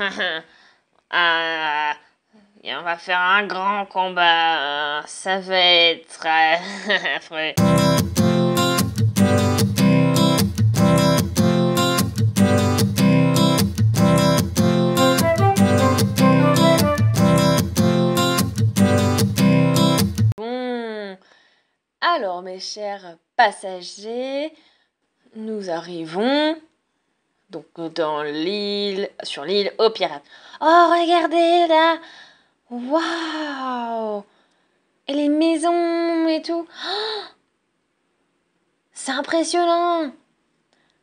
Euh, et on va faire un grand combat. Ça va être affreux. Bon, alors mes chers passagers, nous arrivons donc sur l'île aux pirates. Oh, regardez là! Waouh! Et les maisons et tout. Oh, c'est impressionnant!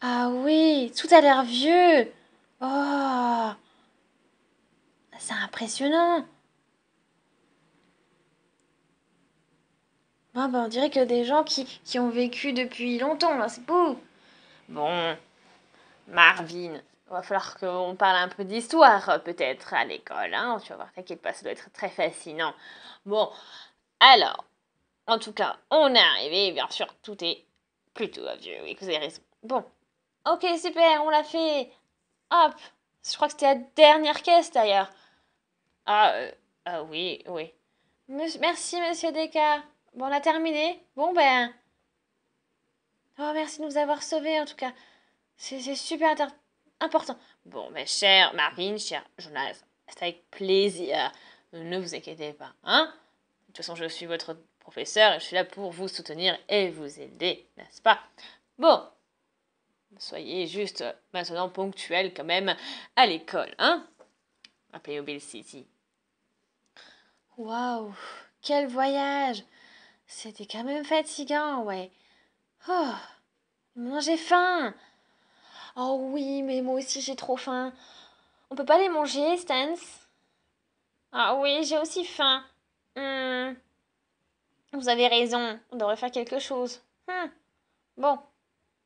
Ah oui, tout a l'air vieux. Oh, c'est impressionnant. Ah bah, on dirait que des gens qui ont vécu depuis longtemps, là, c'est beau. Bon, Marvin, va falloir qu'on parle un peu d'histoire, peut-être, à l'école, hein. Tu vas voir, t'inquiète pas, ça doit être très fascinant. Bon, alors, en tout cas, on est arrivé, bien sûr, tout est plutôt vieux, oui, vous avez raison. Bon, ok, super, on l'a fait. Hop, je crois que c'était la dernière caisse, d'ailleurs. Oui, oui. Merci, monsieur Descartes. Bon, on a terminé. Bon, ben... Oh, merci de nous avoir sauvés, en tout cas. C'est super important. Bon, mes chers Marine, cher Jonas, c'est avec plaisir. Ne vous inquiétez pas, hein? De toute façon, je suis votre professeur et je suis là pour vous soutenir et vous aider, n'est-ce pas? Bon, soyez juste maintenant ponctuels quand même à l'école, hein? À Playmobil City. Waouh, quel voyage! C'était quand même fatigant, ouais. Oh, maintenant j'ai faim. Oh oui, mais moi aussi j'ai trop faim. On peut pas les manger, Stance? Ah oui, j'ai aussi faim. Hmm, vous avez raison, on devrait faire quelque chose. Bon,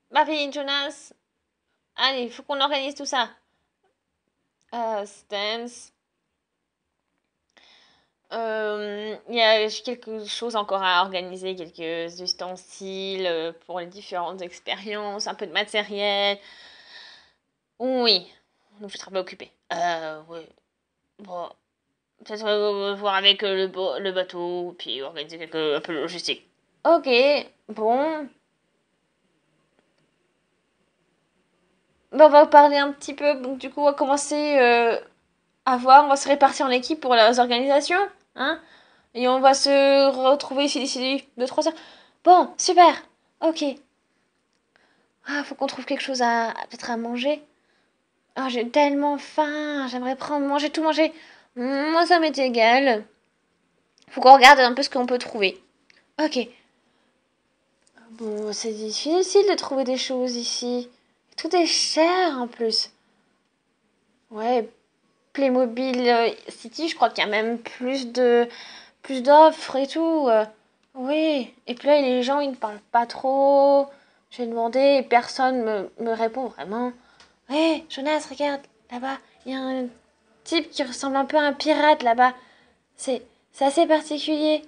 Marvin, Jonas, allez, faut qu'on organise tout ça. Stance, il y a quelque chose encore à organiser, quelques ustensiles pour les différentes expériences, un peu de matériel. Oui, donc je serai pas occupée. Oui. Bon, peut-être voir avec le bateau, puis organiser un peu de logistique. Ok, bon. Ben, on va parler un petit peu. Donc, du coup, on va commencer à voir. On va se répartir en équipe pour les organisations. Hein? Et on va se retrouver ici d'ici 2-3 heures. Bon, super. Ok. Ah, faut qu'on trouve quelque chose peut-être à manger. Ah, j'ai tellement faim. J'aimerais manger tout manger. Moi, ça m'est égal. Faut qu'on regarde un peu ce qu'on peut trouver. Ok. Bon, c'est difficile de trouver des choses ici. Tout est cher en plus. Ouais, Playmobil City, je crois qu'il y a même plus d'offres et tout. Oui, et puis là, les gens, ils ne parlent pas trop. J'ai demandé et personne me répond vraiment. Hé, Jonas, regarde, là-bas, il y a un type qui ressemble un peu à un pirate là-bas. C'est, c'est assez particulier,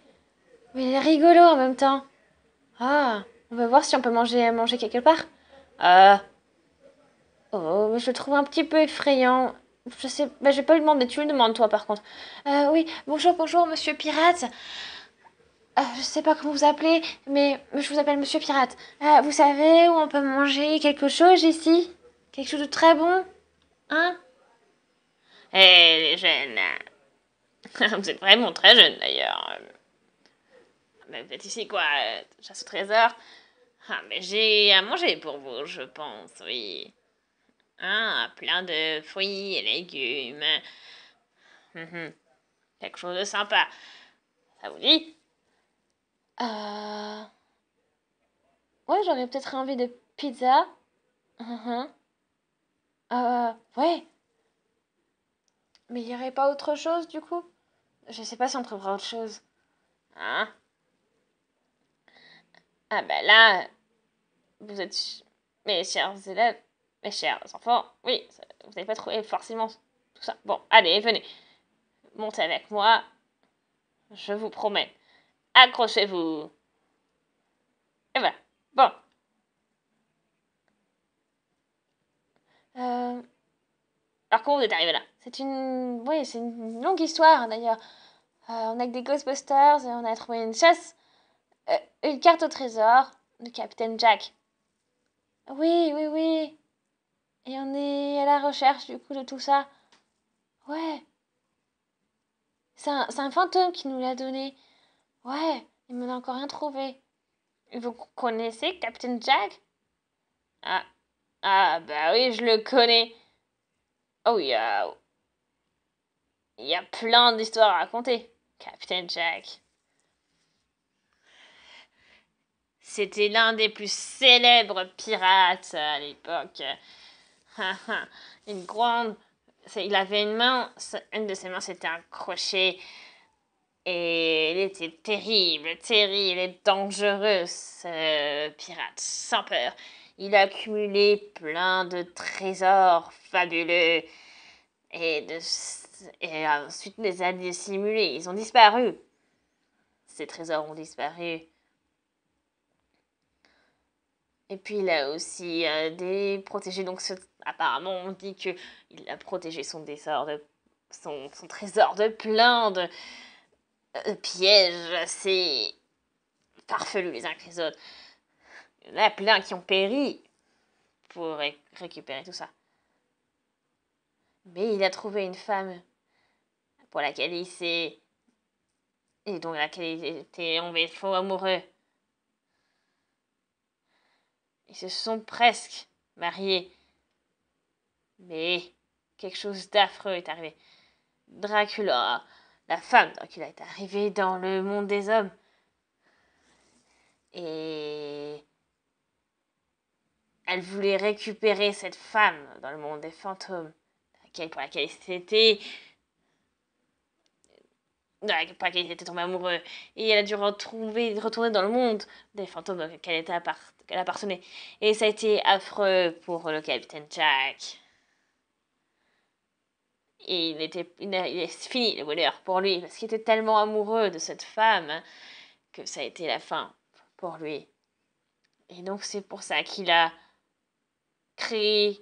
mais il est rigolo en même temps. Ah, on va voir si on peut manger quelque part. Euh, oh, mais je le trouve un petit peu effrayant. Je sais, bah, je vais pas lui demander, tu lui demandes toi par contre. Oui, bonjour, monsieur Pirate. Je sais pas comment vous appelez, mais je vous appelle monsieur Pirate. Vous savez où on peut manger quelque chose ici? Quelque chose de très bon? Hein? Eh, les jeunes. Vous êtes vraiment très jeunes d'ailleurs. Mais vous êtes ici quoi? Chasse au trésor? Ah, mais j'ai à manger pour vous, je pense, oui. Hein, plein de fruits et légumes. Mhm. Quelque chose de sympa. Ça vous dit? Euh... Ouais, j'aurais peut-être envie de pizza. Mhm. Ouais. Mais il y aurait pas autre chose du coup? Je sais pas si on trouvera autre chose. Hein? Ah bah là, vous êtes... Mes chers élèves, mes chers enfants, oui, vous n'avez pas trouvé forcément tout ça. Bon, allez, venez. Montez avec moi, je vous promets. Accrochez-vous. Et voilà. Bon. Alors comment vous êtes arrivé là? c'est une longue histoire d'ailleurs. On a que des Ghostbusters et on a trouvé une carte au trésor de Captain Jack. Oui, oui, oui. Et on est à la recherche du coup de tout ça. Ouais. C'est un fantôme qui nous l'a donné. Ouais, il m'en a encore rien trouvé. Vous connaissez Captain Jack? Ah, bah oui, je le connais. Oh, il y a plein d'histoires à raconter. Captain Jack. C'était l'un des plus célèbres pirates à l'époque. Une grande. Il avait une main, une de ses mains c'était un crochet. Et il était terrible, terrible et dangereux, ce pirate, sans peur. Il a accumulé plein de trésors fabuleux. Et, de, et ensuite, les a dissimulés. Ils ont disparu. Ces trésors ont disparu. Et puis, il a aussi protégé. Donc, apparemment, on dit qu'il a protégé son trésor de plein de pièges assez farfelus les uns que les autres. Il y en a plein qui ont péri pour récupérer tout ça. Mais il a trouvé une femme pour laquelle il s'est... et dont laquelle il était tombé faux amoureux. Ils se sont presque mariés. Mais quelque chose d'affreux est arrivé. Dracula, la femme Dracula est arrivée dans le monde des hommes. Et elle voulait récupérer cette femme dans le monde des fantômes, pour laquelle il était tombé amoureux. Et elle a dû retourner dans le monde des fantômes qu'elle appartenait. Et ça a été affreux pour le capitaine Jack. Et il est fini le bonheur pour lui, parce qu'il était tellement amoureux de cette femme que ça a été la fin pour lui. Et donc c'est pour ça qu'il a créé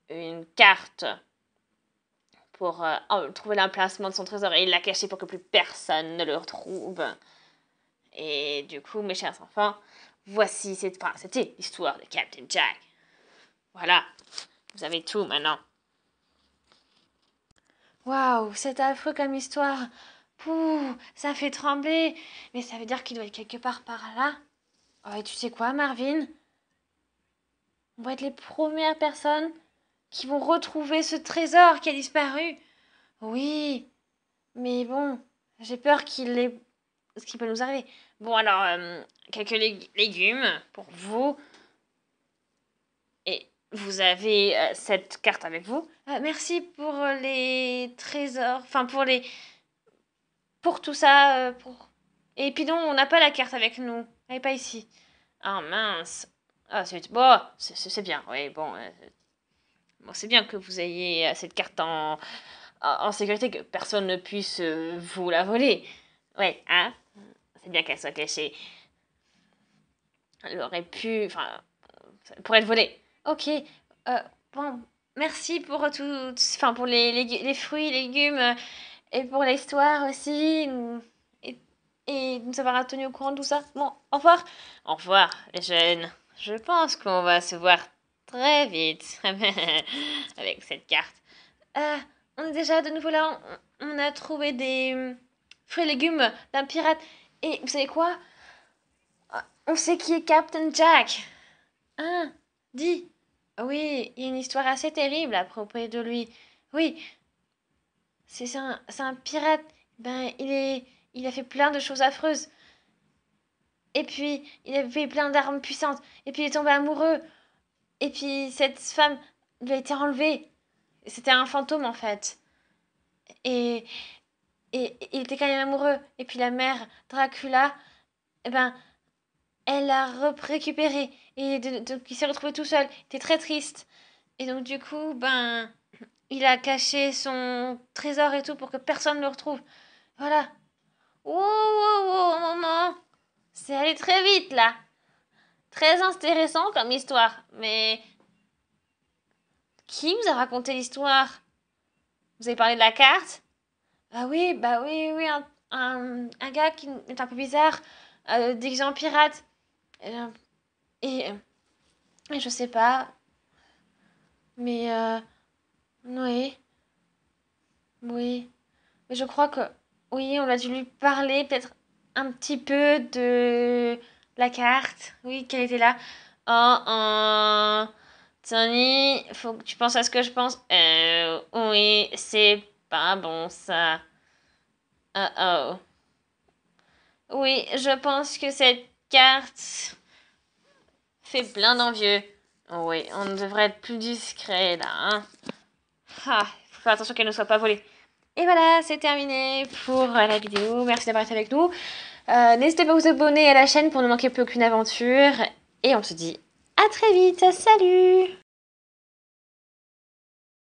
une carte pour trouver l'emplacement de son trésor, et il l'a caché pour que plus personne ne le retrouve. Et du coup, mes chers enfants, c'était l'histoire de Captain Jack. Voilà, vous avez tout maintenant. Waouh, c'est affreux comme histoire. Pouh, ça fait trembler. Mais ça veut dire qu'il doit être quelque part par là. Oh, et tu sais quoi, Marvin? On va être les premières personnes qui vont retrouver ce trésor qui a disparu. Oui, mais bon, j'ai peur ce qui peut nous arriver. Bon, alors, quelques légumes pour vous. Et vous avez cette carte avec vous. Merci pour les trésors. Enfin, pour tout ça. Et puis non, on n'a pas la carte avec nous. Elle n'est pas ici. Ah mince. Ah, c'est bien. Oui, bon, c'est bien que vous ayez cette carte en sécurité, que personne ne puisse vous la voler. Ouais, hein? C'est bien qu'elle soit cachée. Elle aurait pu... Enfin, elle pourrait être volée. Ok. Bon, merci pour tout... Enfin, pour les fruits, légumes, et pour l'histoire aussi. Et nous avoir tenu au courant de tout ça. Bon, au revoir. Au revoir, les jeunes. Je pense qu'on va se voir très vite avec cette carte. On est déjà de nouveau là. On a trouvé des fruits et légumes d'un pirate. Et vous savez quoi? On sait qui est Captain Jack. Hein? Dis. Oui, il y a une histoire assez terrible à propos de lui. Oui, c'est un pirate. Ben, il a fait plein de choses affreuses. Et puis, il a fait plein d'armes puissantes. Et puis, il est tombé amoureux. Et puis, cette femme lui a été enlevée. C'était un fantôme, en fait. Et, et il était quand même amoureux. Et puis, la mère Dracula, eh ben, elle l'a récupéré. Et donc, il s'est retrouvé tout seul. Il était très triste. Et donc, du coup, ben, il a caché son trésor et tout pour que personne ne le retrouve. Voilà. Wow, wow, wow, maman. C'est allé très vite, là. Très intéressant comme histoire. Mais qui vous a raconté l'histoire? Vous avez parlé de la carte? Ah oui, bah oui, oui, un gars qui est un peu bizarre, déguisé en pirate. Euh, et, et je sais pas, mais oui, oui. Mais je crois que oui, on a dû lui parler peut-être un petit peu de la carte. Oui, qu'elle était là. Oh, oh. Tony, faut que tu penses à ce que je pense. Oui, c'est pas bon ça. Oh oh. Oui, je pense que cette carte fait plein d'envieux. Oui, on devrait être plus discret là, hein. Ah, faut faire attention qu'elle ne soit pas volée. Et voilà, c'est terminé pour la vidéo. Merci d'avoir été avec nous. N'hésitez pas à vous abonner à la chaîne pour ne manquer plus aucune aventure. Et on se dit à très vite. Salut!